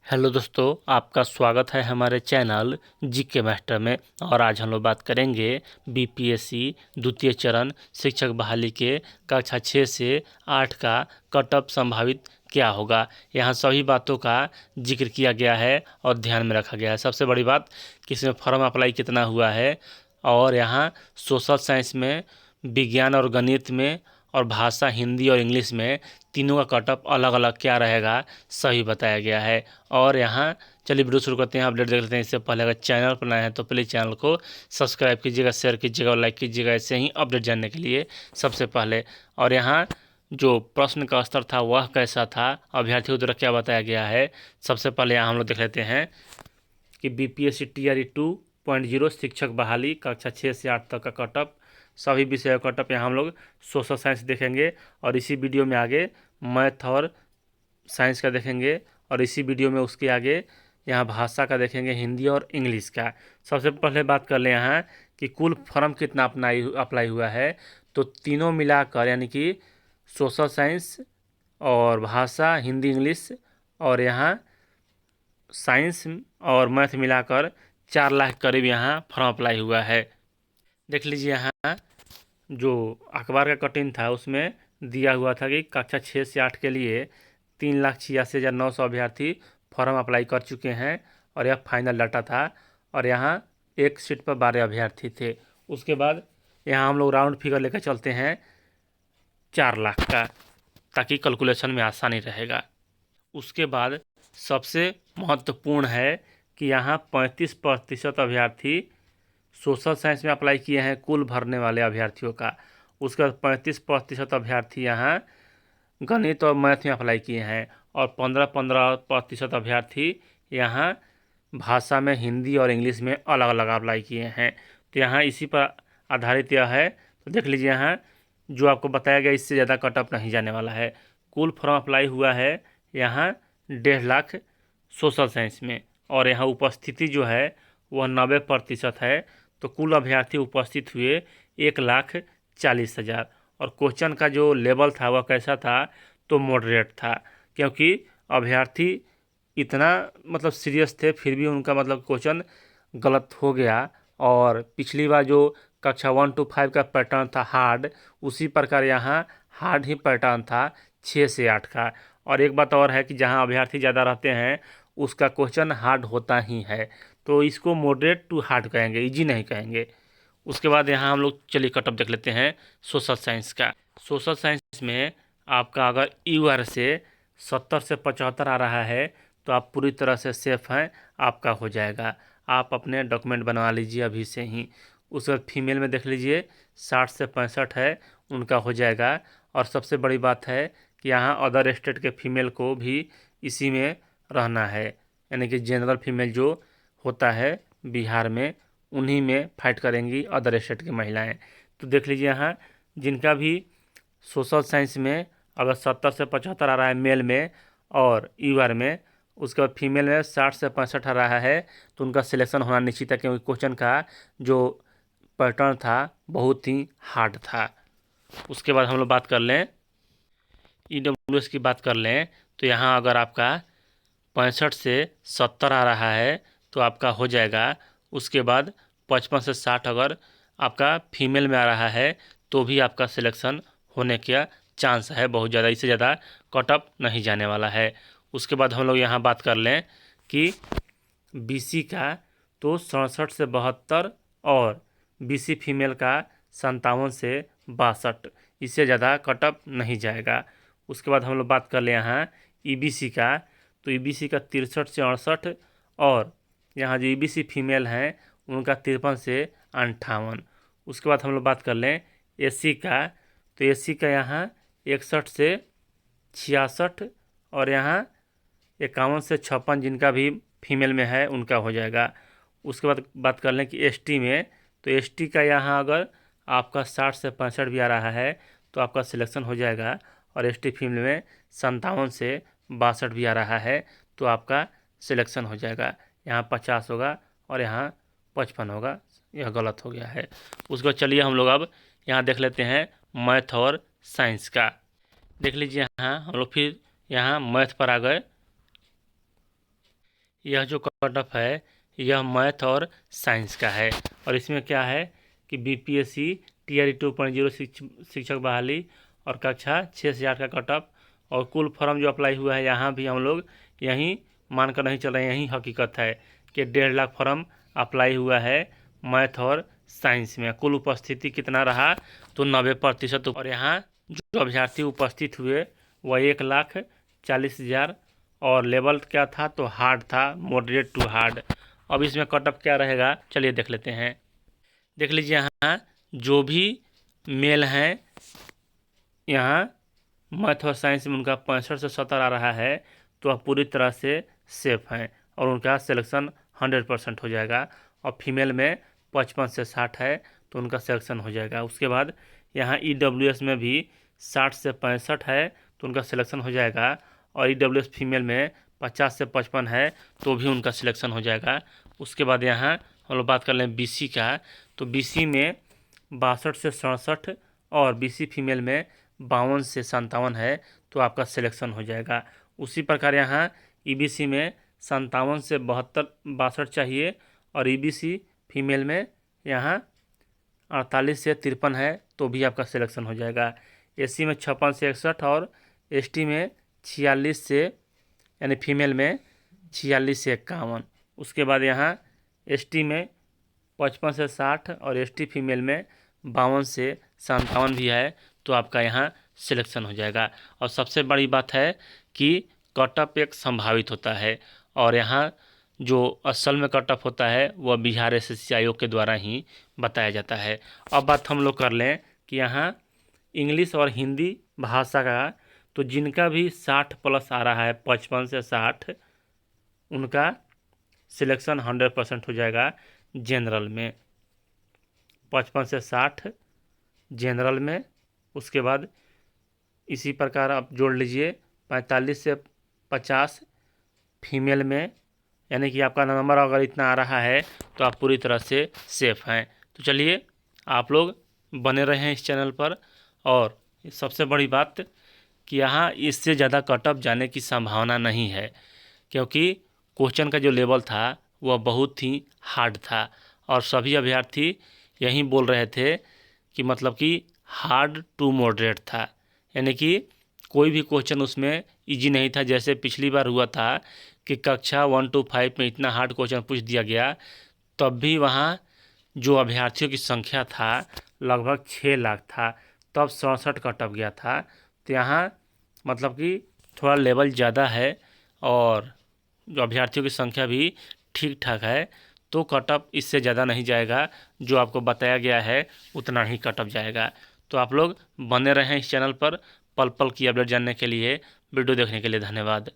Hello दोस्तों, आपका स्वागत है हमारे चैनल जीके मास्टर में। और आज हम लोग बात करेंगे बीपीएससी द्वितीय चरण शिक्षक बहाली के कक्षा 6 से 8 का कट ऑफ संभावित क्या होगा। यहाँ सभी बातों का जिक्र किया गया है और ध्यान में रखा गया है। सबसे बड़ी बात कि इसमें फॉर्म अप्लाई कितना हुआ है, और यहाँ सोशल साइंस में, विज्ञान और गणित में, और भाषा हिंदी और इंग्लिश में तीनों का कट ऑफ अलग अलग क्या रहेगा सही बताया गया है। और यहाँ चलिए वीडियो शुरू करते हैं, अपडेट देख लेते हैं। इससे पहले अगर चैनल पर नए हैं तो प्लीज़ चैनल को सब्सक्राइब कीजिएगा, शेयर कीजिएगा और लाइक कीजिएगा, ऐसे ही अपडेट जानने के लिए सबसे पहले। और यहाँ जो प्रश्न का स्तर था वह कैसा था, अभ्यर्थियों द्वारा क्या बताया गया है, सबसे पहले यहाँ हम लोग देख लेते हैं कि बीपीएससी टीआरई 2.0 शिक्षक बहाली कक्षा 6 से 8 तक का कट ऑफ, सभी विषयों का कट ऑफ यहाँ हम लोग सोशल साइंस देखेंगे, और इसी वीडियो में आगे मैथ और साइंस का देखेंगे, और इसी वीडियो में उसके आगे यहाँ भाषा का देखेंगे, हिंदी और इंग्लिश का। सबसे पहले बात कर लें यहाँ कि कुल फॉर्म कितना अप्लाई हुआ है। तो तीनों मिलाकर यानी कि सोशल साइंस और भाषा हिंदी इंग्लिश और यहाँ साइंस और मैथ मिलाकर 4 लाख करीब यहाँ फॉर्म अप्लाई हुआ है। देख लीजिए यहाँ जो अखबार का कटिंग था उसमें दिया हुआ था कि कक्षा 6 से 8 के लिए 3,86,900 अभ्यर्थी फॉर्म अप्लाई कर चुके हैं, और यह फाइनल डाटा था। और यहाँ एक सीट पर 12 अभ्यर्थी थे। उसके बाद यहाँ हम लोग राउंड फिगर लेकर चलते हैं 4 लाख का, ताकि कैलकुलेशन में आसानी रहेगा। उसके बाद सबसे महत्वपूर्ण है कि यहाँ 35% अभ्यर्थी सोशल साइंस में अप्लाई किए हैं कुल भरने वाले अभ्यर्थियों का। उसके बाद 35% अभ्यर्थी यहाँ गणित और मैथ में अप्लाई किए हैं, और 15% अभ्यर्थी यहाँ भाषा में हिंदी और इंग्लिश में अलग अलग अप्लाई किए हैं। तो यहाँ इसी पर आधारित यह है। तो देख लीजिए यहाँ जो आपको बताया गया इससे ज़्यादा कट ऑफ नहीं जाने वाला है। कुल फॉर्म अप्लाई हुआ है यहाँ 1.5 लाख सोशल साइंस में, और यहाँ उपस्थिति जो है वह 90% है। तो कुल अभ्यर्थी उपस्थित हुए 1,40,000। और क्वेश्चन का जो लेवल था वह कैसा था, तो मॉडरेट था, क्योंकि अभ्यर्थी इतना मतलब सीरियस थे, फिर भी उनका मतलब क्वेश्चन गलत हो गया। और पिछली बार जो कक्षा 1 to 5 का पैटर्न था हार्ड, उसी प्रकार यहाँ हार्ड ही पैटर्न था 6 से 8 का। और एक बात और है कि जहाँ अभ्यर्थी ज़्यादा रहते हैं उसका क्वेश्चन हार्ड होता ही है, तो इसको मॉडरेट टू हार्ड कहेंगे, इजी नहीं कहेंगे। उसके बाद यहाँ हम लोग चलिए कट ऑफ देख लेते हैं सोशल साइंस का। सोशल साइंस में आपका अगर यूआर से 70 से 75 आ रहा है तो आप पूरी तरह से सेफ हैं, आपका हो जाएगा। आप अपने डॉक्यूमेंट बनवा लीजिए अभी से ही। उसके बाद फीमेल में देख लीजिए 60 से 65 है, उनका हो जाएगा। और सबसे बड़ी बात है कि यहाँ अदर स्टेट के फीमेल को भी इसी में रहना है, यानी कि जनरल फीमेल जो होता है बिहार में, उन्हीं में फाइट करेंगी अदर स्टेट की महिलाएं। तो देख लीजिए यहाँ जिनका भी सोशल साइंस में अगर 70 से 75 आ रहा है मेल में और यूआर में, उसके बाद फीमेल में 60 से 65 आ रहा है, तो उनका सिलेक्शन होना निश्चित है, क्योंकि क्वेश्चन का जो पैटर्न था बहुत ही हार्ड था। उसके बाद हम लोग बात कर लें ईडब्ल्यूएस की बात कर लें, तो यहाँ अगर आपका 65 से 70 आ रहा है तो आपका हो जाएगा। उसके बाद 55 से 60 अगर आपका फीमेल में आ रहा है तो भी आपका सिलेक्शन होने का चांस है बहुत ज़्यादा, इससे ज़्यादा कट ऑफ नहीं जाने वाला है। उसके बाद हम लोग यहाँ बात कर लें कि बीसी का तो 67 से 72, और बीसी फीमेल का 57 से 62, इससे ज़्यादा कट ऑफ नहीं जाएगा। उसके बाद हम लोग बात कर लें यहाँ ईबीसी का, तो ईबीसी का 63 से 68, और यहाँ जो ईबीसी फीमेल हैं उनका 53 से 58। उसके बाद हम लोग बात कर लें एससी का, तो एससी का यहाँ 61 से 66, और यहाँ 51 से 56 जिनका भी फीमेल में है उनका हो जाएगा। उसके बाद बात कर लें कि एसटी में, तो एसटी का यहाँ अगर आपका 60 से 65 भी आ रहा है तो आपका सिलेक्शन हो जाएगा। और एसटी फीमेल में 57 से 62 भी आ रहा है तो आपका सिलेक्शन हो जाएगा। यहाँ 50 होगा और यहाँ 55 होगा, यह गलत हो गया है। उसके बाद चलिए हम लोग अब यहाँ देख लेते हैं मैथ और साइंस का। देख लीजिए यहाँ हम लोग फिर यहाँ मैथ पर आ गए। यह जो कट ऑफ है यह मैथ और साइंस का है। और इसमें क्या है कि बीपीएससी टीआरई 2.0 शिक्षक बहाली और कक्षा 6 से 8 का कट ऑफ और कुल फॉर्म जो अप्लाई हुआ है यहाँ भी हम लोग यहीं मानकर नहीं चल रहे हैं, यही हकीकत है कि 1.5 लाख फॉर्म अप्लाई हुआ है मैथ और साइंस में। कुल उपस्थिति कितना रहा तो 90%। और यहाँ जो अभ्यर्थी उपस्थित हुए वह 1,40,000 और लेवल क्या था तो हार्ड था, मॉडरेट टू हार्ड। अब इसमें कट ऑफ क्या रहेगा चलिए देख लेते हैं। देख लीजिए यहाँ जो भी मेल हैं यहाँ मैथ और साइंस में उनका 65 से 70 आ रहा है तो वह पूरी तरह से सेफ हैं और उनका सिलेक्शन 100% हो जाएगा। और फीमेल में 55 से 60 है तो उनका सिलेक्शन हो जाएगा। उसके बाद यहाँ ईडब्ल्यूएस में भी 60 से 65 है तो उनका सिलेक्शन हो जाएगा। और ईडब्ल्यूएस फीमेल में 50 से 55 है तो भी उनका सिलेक्शन हो जाएगा। उसके बाद यहाँ हम लोग बात कर लें बीसी का, तो बीसी में 62 से 67 और बीसी फीमेल में 52 से 57 है तो आपका सिलेक्शन हो जाएगा। उसी प्रकार यहाँ ईबीसी में 57 से 62 चाहिए और ईबीसी फीमेल में यहाँ 48 से 53 है तो भी आपका सिलेक्शन हो जाएगा। एससी में 56 से 61 और एसटी में 46 से यानी फीमेल में 46 से 51। उसके बाद यहाँ एसटी में 55 से 60 और एसटी फीमेल में 52 से 57 भी है तो आपका यहाँ सिलेक्शन हो जाएगा। और सबसे बड़ी बात है कि कट ऑफ एक संभावित होता है और यहाँ जो असल में कट ऑफ होता है वह बिहार एसएससी आयोग के द्वारा ही बताया जाता है। अब बात हम लोग कर लें कि यहाँ इंग्लिश और हिंदी भाषा का, तो जिनका भी 60+ आ रहा है 55 से 60 उनका सिलेक्शन 100% हो जाएगा जनरल में। 55 से 60 जनरल में। उसके बाद इसी प्रकार आप जोड़ लीजिए 45 से 50 फीमेल में, यानी कि आपका नंबर अगर इतना आ रहा है तो आप पूरी तरह से सेफ हैं। तो चलिए आप लोग बने रहें इस चैनल पर। और सबसे बड़ी बात कि यहाँ इससे ज़्यादा कट ऑफ जाने की संभावना नहीं है क्योंकि क्वेश्चन का जो लेवल था वह बहुत ही हार्ड था और सभी अभ्यर्थी यही बोल रहे थे कि मतलब कि हार्ड टू मॉडरेट था, यानी कि कोई भी क्वेश्चन उसमें इजी नहीं था। जैसे पिछली बार हुआ था कि कक्षा 1 to 5 में इतना हार्ड क्वेश्चन पूछ दिया गया, तब भी वहाँ जो अभ्यर्थियों की संख्या था लगभग 6 लाख था, तब 67 कट ऑफ गया था। तो यहाँ मतलब कि थोड़ा लेवल ज़्यादा है और जो अभ्यर्थियों की संख्या भी ठीक ठाक है तो कट ऑफ इससे ज़्यादा नहीं जाएगा, जो आपको बताया गया है उतना ही कट ऑफ जाएगा। तो आप लोग बने रहें इस चैनल पर पल पल की अपडेट जानने के लिए। वीडियो देखने के लिए धन्यवाद।